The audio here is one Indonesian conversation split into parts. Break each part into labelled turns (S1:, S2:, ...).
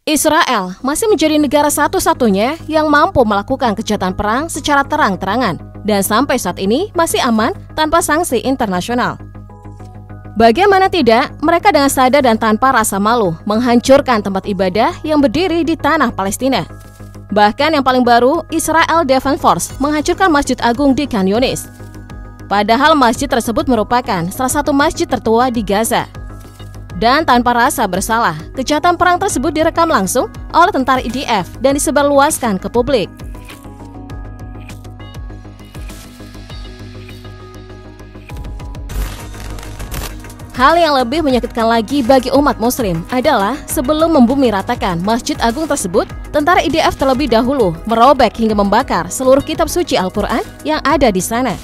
S1: Israel masih menjadi negara satu-satunya yang mampu melakukan kejahatan perang secara terang-terangan dan sampai saat ini masih aman tanpa sanksi internasional. Bagaimana tidak, mereka dengan sadar dan tanpa rasa malu menghancurkan tempat ibadah yang berdiri di tanah Palestina. Bahkan yang paling baru, Israel Defense Force menghancurkan Masjid Agung di Khan Yunis. Padahal masjid tersebut merupakan salah satu masjid tertua di Gaza. Dan tanpa rasa bersalah, kejahatan perang tersebut direkam langsung oleh tentara IDF dan disebarluaskan ke publik. Hal yang lebih menyakitkan lagi bagi umat muslim adalah sebelum membumi ratakan Masjid Agung tersebut, tentara IDF terlebih dahulu merobek hingga membakar seluruh kitab suci Al-Quran yang ada di sana.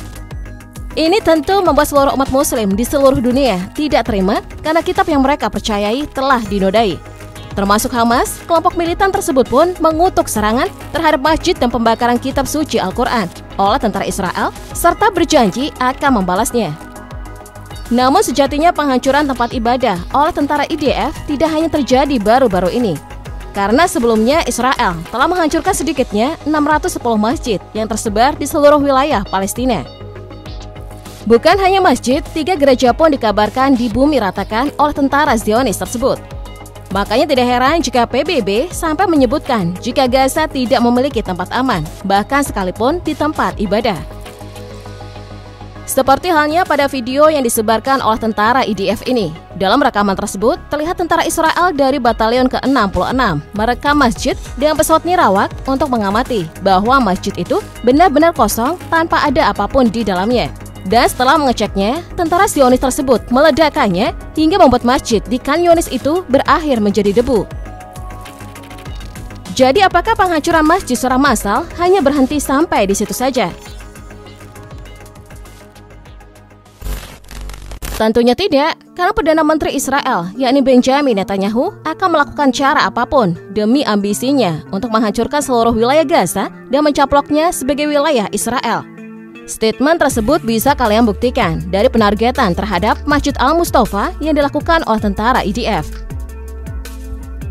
S1: Ini tentu membuat seluruh umat muslim di seluruh dunia tidak terima karena kitab yang mereka percayai telah dinodai. Termasuk Hamas, kelompok militan tersebut pun mengutuk serangan terhadap masjid dan pembakaran kitab suci Al-Quran oleh tentara Israel serta berjanji akan membalasnya. Namun sejatinya penghancuran tempat ibadah oleh tentara IDF tidak hanya terjadi baru-baru ini. Karena sebelumnya Israel telah menghancurkan sedikitnya 610 masjid yang tersebar di seluruh wilayah Palestina. Bukan hanya masjid, 3 gereja pun dikabarkan dibumi ratakan oleh tentara Zionis tersebut. Makanya tidak heran jika PBB sampai menyebutkan jika Gaza tidak memiliki tempat aman, bahkan sekalipun di tempat ibadah. Seperti halnya pada video yang disebarkan oleh tentara IDF ini. Dalam rekaman tersebut, terlihat tentara Israel dari Batalion ke-66 merekam masjid dengan pesawat nirawak untuk mengamati bahwa masjid itu benar-benar kosong tanpa ada apapun di dalamnya. Dan setelah mengeceknya, tentara Zionis tersebut meledakkannya hingga membuat masjid di Khan Yunis itu berakhir menjadi debu. Jadi apakah penghancuran masjid secara massal hanya berhenti sampai di situ saja? Tentunya tidak, karena Perdana Menteri Israel, yakni Benjamin Netanyahu, akan melakukan cara apapun demi ambisinya untuk menghancurkan seluruh wilayah Gaza dan mencaploknya sebagai wilayah Israel. Statement tersebut bisa kalian buktikan dari penargetan terhadap Masjid Al-Mustafa yang dilakukan oleh tentara IDF.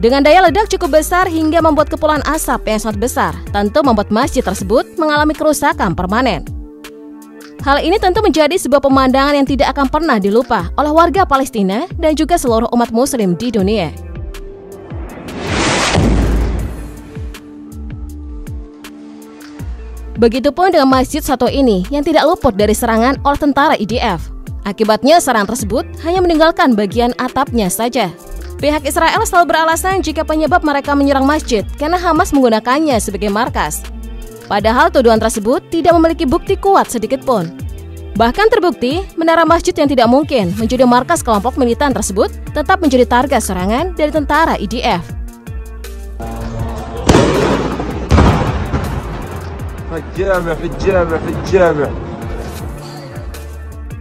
S1: Dengan daya ledak cukup besar hingga membuat kepulan asap yang sangat besar, tentu membuat masjid tersebut mengalami kerusakan permanen. Hal ini tentu menjadi sebuah pemandangan yang tidak akan pernah dilupa oleh warga Palestina dan juga seluruh umat muslim di dunia. Begitupun dengan masjid satu ini yang tidak luput dari serangan oleh tentara IDF. Akibatnya serangan tersebut hanya meninggalkan bagian atapnya saja. Pihak Israel selalu beralasan jika penyebab mereka menyerang masjid karena Hamas menggunakannya sebagai markas. Padahal tuduhan tersebut tidak memiliki bukti kuat sedikit pun. Bahkan terbukti, menara masjid yang tidak mungkin menjadi markas kelompok militan tersebut tetap menjadi target serangan dari tentara IDF.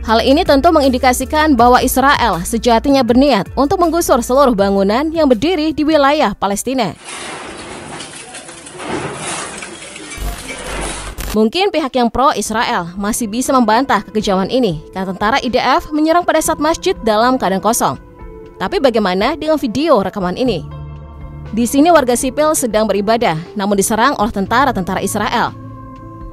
S1: Hal ini tentu mengindikasikan bahwa Israel sejatinya berniat untuk menggusur seluruh bangunan yang berdiri di wilayah Palestina. Mungkin pihak yang pro-Israel masih bisa membantah kekejaman ini karena tentara IDF menyerang pada saat masjid dalam keadaan kosong. Tapi bagaimana dengan video rekaman ini? Di sini warga sipil sedang beribadah, namun diserang oleh tentara-tentara Israel.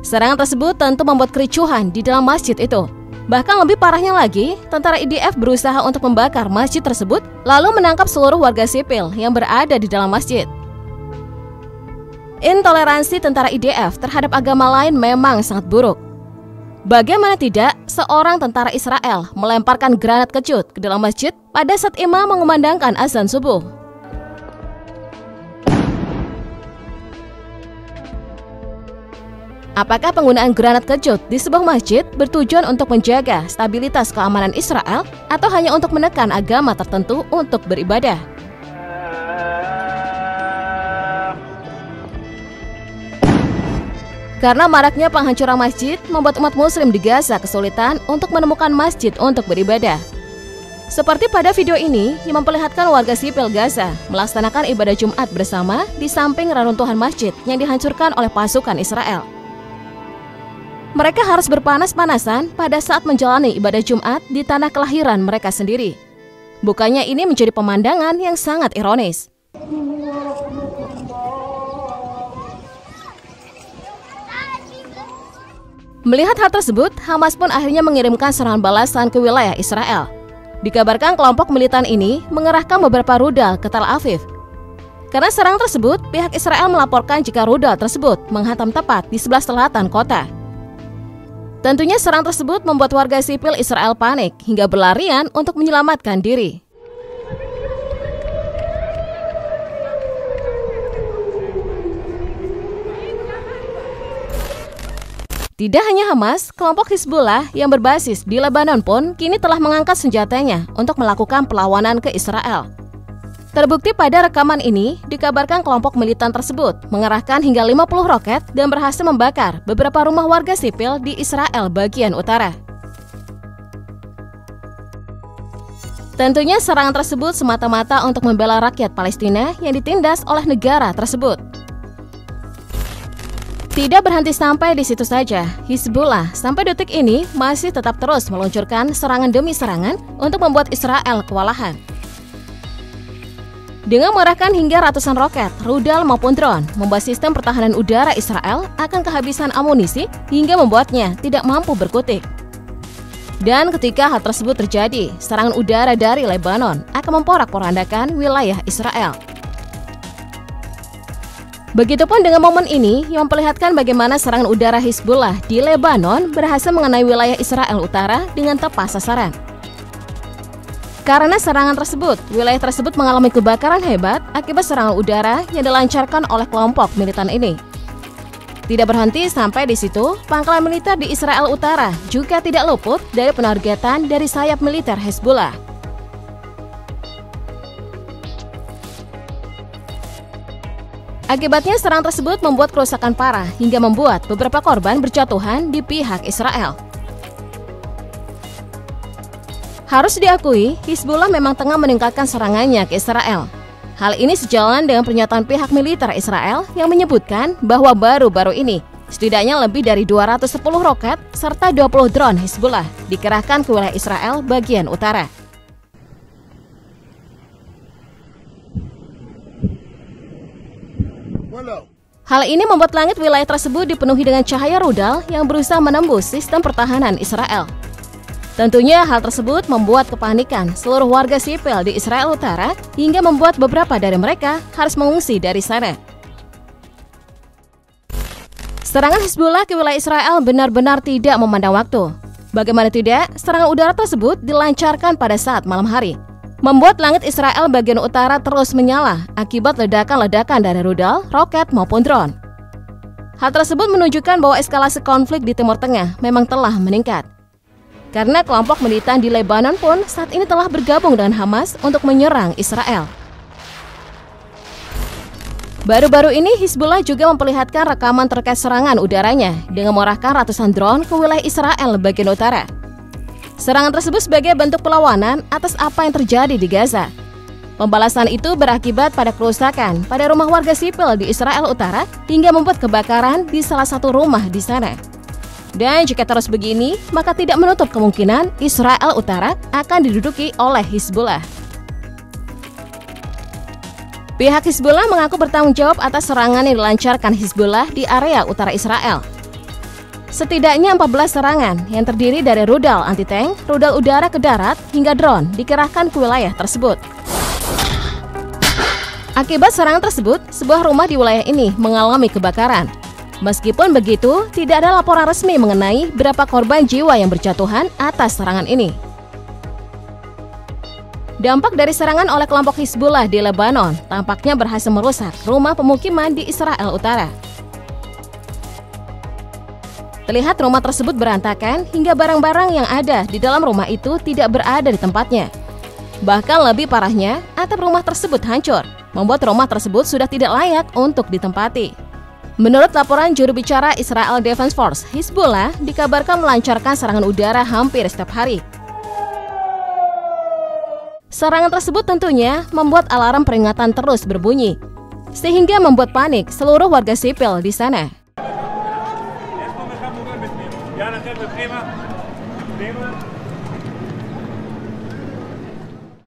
S1: Serangan tersebut tentu membuat kericuhan di dalam masjid itu. Bahkan lebih parahnya lagi, tentara IDF berusaha untuk membakar masjid tersebut, lalu menangkap seluruh warga sipil yang berada di dalam masjid. Intoleransi tentara IDF terhadap agama lain memang sangat buruk. Bagaimana tidak, seorang tentara Israel melemparkan granat kecut ke dalam masjid pada saat imam mengumandangkan azan subuh. Apakah penggunaan granat kecut di sebuah masjid bertujuan untuk menjaga stabilitas keamanan Israel atau hanya untuk menekan agama tertentu untuk beribadah? Karena maraknya penghancuran masjid membuat umat muslim di Gaza kesulitan untuk menemukan masjid untuk beribadah. Seperti pada video ini yang memperlihatkan warga sipil Gaza melaksanakan ibadah Jumat bersama di samping reruntuhan masjid yang dihancurkan oleh pasukan Israel. Mereka harus berpanas-panasan pada saat menjalani ibadah Jumat di tanah kelahiran mereka sendiri. Bukannya ini menjadi pemandangan yang sangat ironis. Melihat hal tersebut, Hamas pun akhirnya mengirimkan serangan balasan ke wilayah Israel. Dikabarkan kelompok militan ini mengerahkan beberapa rudal ke Tel Aviv. Karena serangan tersebut, pihak Israel melaporkan jika rudal tersebut menghantam tepat di sebelah selatan kota. Tentunya serangan tersebut membuat warga sipil Israel panik hingga berlarian untuk menyelamatkan diri. Tidak hanya Hamas, kelompok Hizbullah yang berbasis di Lebanon pun kini telah mengangkat senjatanya untuk melakukan perlawanan ke Israel. Terbukti pada rekaman ini, dikabarkan kelompok militan tersebut mengerahkan hingga 50 roket dan berhasil membakar beberapa rumah warga sipil di Israel bagian utara. Tentunya serangan tersebut semata-mata untuk membela rakyat Palestina yang ditindas oleh negara tersebut. Tidak berhenti sampai di situ saja, Hizbullah sampai detik ini masih tetap terus meluncurkan serangan demi serangan untuk membuat Israel kewalahan. Dengan mengerahkan hingga ratusan roket, rudal maupun drone, membuat sistem pertahanan udara Israel akan kehabisan amunisi hingga membuatnya tidak mampu berkutik. Dan ketika hal tersebut terjadi, serangan udara dari Lebanon akan memporak-porandakan wilayah Israel. Begitupun dengan momen ini yang memperlihatkan bagaimana serangan udara Hizbullah di Lebanon berhasil mengenai wilayah Israel Utara dengan tepat sasaran. Karena serangan tersebut, wilayah tersebut mengalami kebakaran hebat akibat serangan udara yang dilancarkan oleh kelompok militan ini. Tidak berhenti sampai di situ, pangkalan militer di Israel Utara juga tidak luput dari penargetan dari sayap militer Hizbullah. Akibatnya serangan tersebut membuat kerusakan parah hingga membuat beberapa korban berjatuhan di pihak Israel. Harus diakui, Hizbullah memang tengah meningkatkan serangannya ke Israel. Hal ini sejalan dengan pernyataan pihak militer Israel yang menyebutkan bahwa baru-baru ini setidaknya lebih dari 210 roket serta 20 drone Hizbullah dikerahkan ke wilayah Israel bagian utara. Hal ini membuat langit wilayah tersebut dipenuhi dengan cahaya rudal yang berusaha menembus sistem pertahanan Israel. Tentunya hal tersebut membuat kepanikan seluruh warga sipil di Israel Utara hingga membuat beberapa dari mereka harus mengungsi dari sana. Serangan Hizbullah ke wilayah Israel benar-benar tidak memandang waktu. Bagaimana tidak, serangan udara tersebut dilancarkan pada saat malam hari, membuat langit Israel bagian utara terus menyala akibat ledakan-ledakan dari rudal, roket maupun drone. Hal tersebut menunjukkan bahwa eskalasi konflik di Timur Tengah memang telah meningkat. Karena kelompok militan di Lebanon pun saat ini telah bergabung dengan Hamas untuk menyerang Israel. Baru-baru ini Hizbullah juga memperlihatkan rekaman terkait serangan udaranya dengan mengerahkan ratusan drone ke wilayah Israel bagian utara. Serangan tersebut sebagai bentuk perlawanan atas apa yang terjadi di Gaza. Pembalasan itu berakibat pada kerusakan pada rumah warga sipil di Israel Utara hingga membuat kebakaran di salah satu rumah di sana. Dan jika terus begini, maka tidak menutup kemungkinan Israel Utara akan diduduki oleh Hizbullah. Pihak Hizbullah mengaku bertanggung jawab atas serangan yang dilancarkan Hizbullah di area utara Israel. Setidaknya 14 serangan yang terdiri dari rudal anti-tank, rudal udara ke darat, hingga drone dikerahkan ke wilayah tersebut. Akibat serangan tersebut, sebuah rumah di wilayah ini mengalami kebakaran. Meskipun begitu, tidak ada laporan resmi mengenai berapa korban jiwa yang berjatuhan atas serangan ini. Dampak dari serangan oleh kelompok Hizbullah di Lebanon tampaknya berhasil merusak rumah pemukiman di Israel Utara. Terlihat rumah tersebut berantakan hingga barang-barang yang ada di dalam rumah itu tidak berada di tempatnya. Bahkan lebih parahnya, atap rumah tersebut hancur, membuat rumah tersebut sudah tidak layak untuk ditempati. Menurut laporan juru bicara Israel Defense Force, Hizbullah dikabarkan melancarkan serangan udara hampir setiap hari. Serangan tersebut tentunya membuat alarm peringatan terus berbunyi, sehingga membuat panik seluruh warga sipil di sana.
S2: Ja, dan hebben we prima.